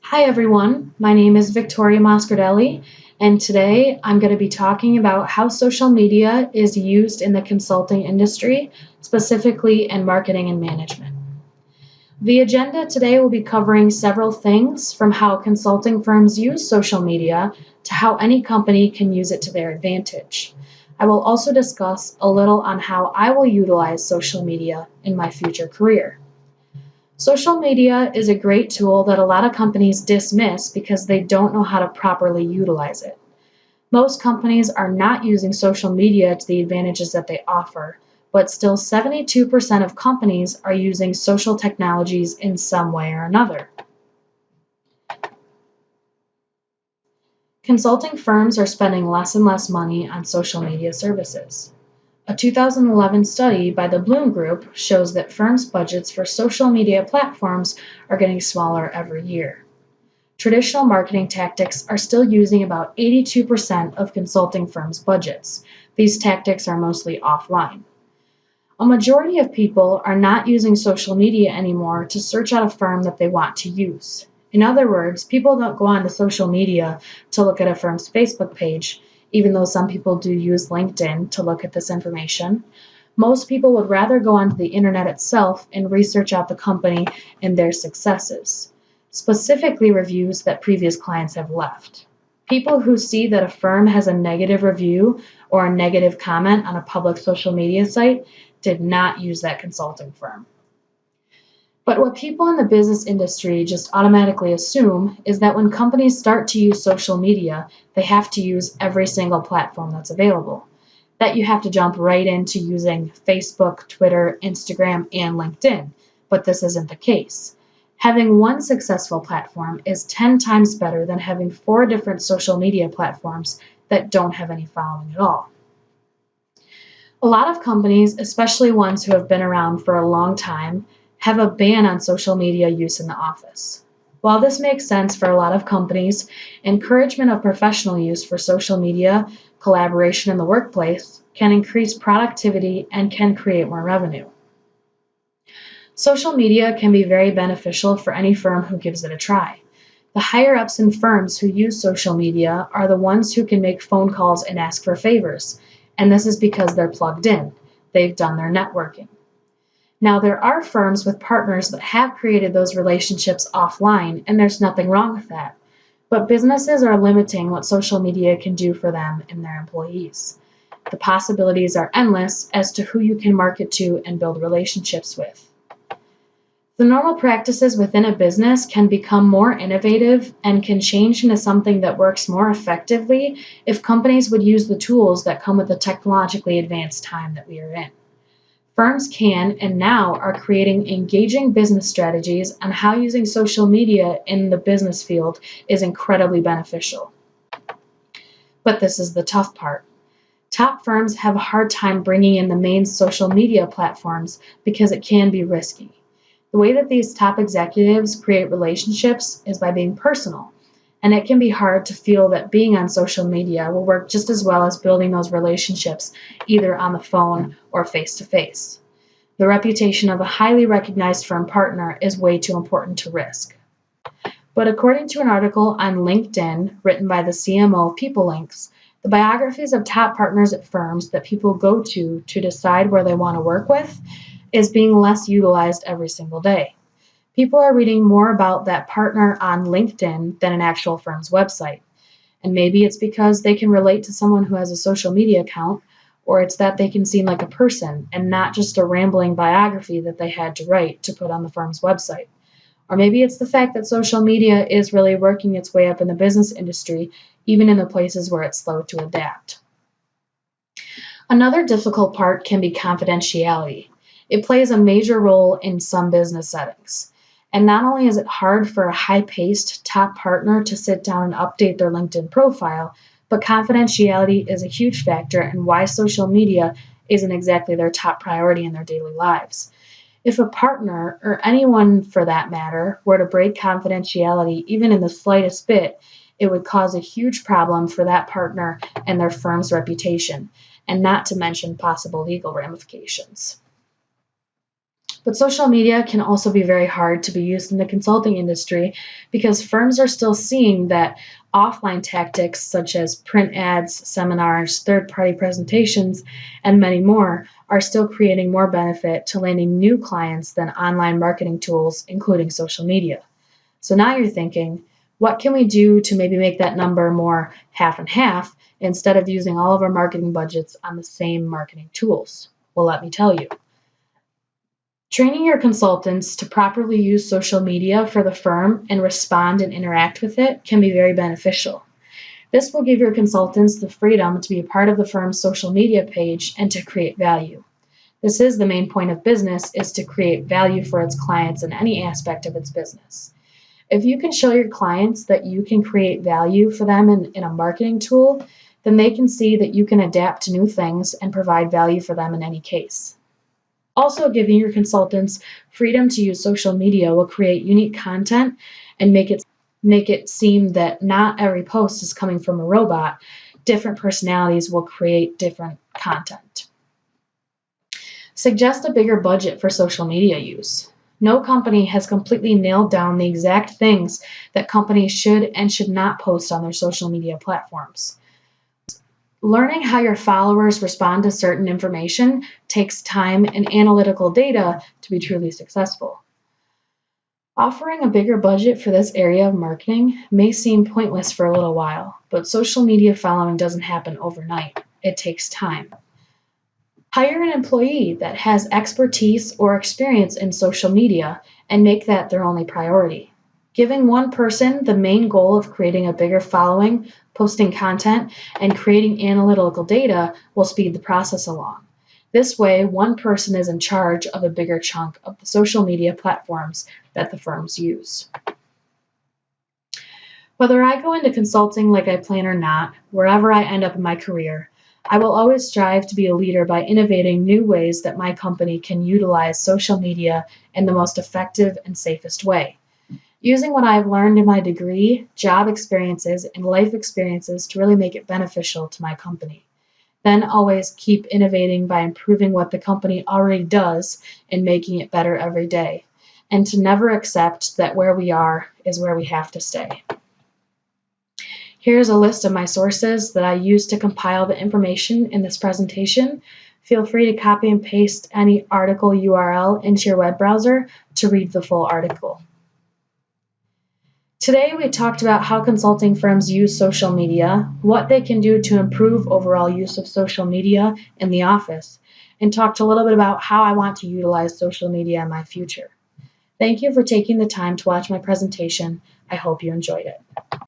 Hi everyone, my name is Victoria Moscardelli, and today I'm going to be talking about how social media is used in the consulting industry, specifically in marketing and management. The agenda today will be covering several things from how consulting firms use social media to how any company can use it to their advantage. I will also discuss a little on how I will utilize social media in my future career. Social media is a great tool that a lot of companies dismiss because they don't know how to properly utilize it. Most companies are not using social media to the advantages that they offer, but still 72% of companies are using social technologies in some way or another. Consulting firms are spending less and less money on social media services. A 2011 study by the Bloom Group shows that firms' budgets for social media platforms are getting smaller every year. Traditional marketing tactics are still using about 82% of consulting firms' budgets. These tactics are mostly offline. A majority of people are not using social media anymore to search out a firm that they want to use. In other words, people don't go onto social media to look at a firm's Facebook page, even though some people do use LinkedIn to look at this information. Most people would rather go onto the internet itself and research out the company and their successes, specifically reviews that previous clients have left. People who see that a firm has a negative review or a negative comment on a public social media site did not use that consulting firm. But what people in the business industry just automatically assume is that when companies start to use social media, they have to use every single platform that's available. That you have to jump right into using Facebook, Twitter, Instagram, and LinkedIn. But this isn't the case. Having one successful platform is 10 times better than having 4 different social media platforms that don't have any following at all. A lot of companies, especially ones who have been around for a long time, have a ban on social media use in the office. While this makes sense for a lot of companies, encouragement of professional use for social media, collaboration in the workplace, can increase productivity and can create more revenue. Social media can be very beneficial for any firm who gives it a try. The higher ups in firms who use social media are the ones who can make phone calls and ask for favors, and this is because they're plugged in. They've done their networking. Now, there are firms with partners that have created those relationships offline, and there's nothing wrong with that. But businesses are limiting what social media can do for them and their employees. The possibilities are endless as to who you can market to and build relationships with. The normal practices within a business can become more innovative and can change into something that works more effectively if companies would use the tools that come with the technologically advanced time that we are in. Firms can and now are creating engaging business strategies on how using social media in the business field is incredibly beneficial. But this is the tough part. Top firms have a hard time bringing in the main social media platforms because it can be risky. The way that these top executives create relationships is by being personal, and it can be hard to feel that being on social media will work just as well as building those relationships either on the phone or face to face. The reputation of a highly recognized firm partner is way too important to risk. But according to an article on LinkedIn written by the CMO of PeopleLinks, the biographies of top partners at firms that people go to decide where they want to work with is being less utilized every single day. People are reading more about that partner on LinkedIn than an actual firm's website. And maybe it's because they can relate to someone who has a social media account, or it's that they can seem like a person and not just a rambling biography that they had to write to put on the firm's website. Or maybe it's the fact that social media is really working its way up in the business industry, even in the places where it's slow to adapt. Another difficult part can be confidentiality. It plays a major role in some business settings. And not only is it hard for a high-paced top partner to sit down and update their LinkedIn profile, but confidentiality is a huge factor in why social media isn't exactly their top priority in their daily lives. If a partner, or anyone for that matter, were to break confidentiality even in the slightest bit, it would cause a huge problem for that partner and their firm's reputation, and not to mention possible legal ramifications. But social media can also be very hard to be used in the consulting industry because firms are still seeing that offline tactics such as print ads, seminars, third-party presentations, and many more are still creating more benefit to landing new clients than online marketing tools, including social media. So now you're thinking, what can we do to maybe make that number more half and half instead of using all of our marketing budgets on the same marketing tools? Well, let me tell you. Training your consultants to properly use social media for the firm and respond and interact with it can be very beneficial. This will give your consultants the freedom to be a part of the firm's social media page and to create value. This is the main point of business, is to create value for its clients in any aspect of its business. If you can show your clients that you can create value for them in a marketing tool, then they can see that you can adapt to new things and provide value for them in any case. Also, giving your consultants freedom to use social media will create unique content and make it seem that not every post is coming from a robot. Different personalities will create different content. Suggest a bigger budget for social media use. No company has completely nailed down the exact things that companies should and should not post on their social media platforms. Learning how your followers respond to certain information takes time and analytical data to be truly successful. Offering a bigger budget for this area of marketing may seem pointless for a little while, but social media following doesn't happen overnight. It takes time. Hire an employee that has expertise or experience in social media and make that their only priority. Giving one person the main goal of creating a bigger following, posting content, and creating analytical data will speed the process along. This way, one person is in charge of a bigger chunk of the social media platforms that the firms use. Whether I go into consulting like I plan or not, wherever I end up in my career, I will always strive to be a leader by innovating new ways that my company can utilize social media in the most effective and safest way. Using what I've learned in my degree, job experiences, and life experiences to really make it beneficial to my company. Then always keep innovating by improving what the company already does and making it better every day. And to never accept that where we are is where we have to stay. Here's a list of my sources that I use to compile the information in this presentation. Feel free to copy and paste any article URL into your web browser to read the full article. Today we talked about how consulting firms use social media, what they can do to improve overall use of social media in the office, and talked a little bit about how I want to utilize social media in my future. Thank you for taking the time to watch my presentation. I hope you enjoyed it.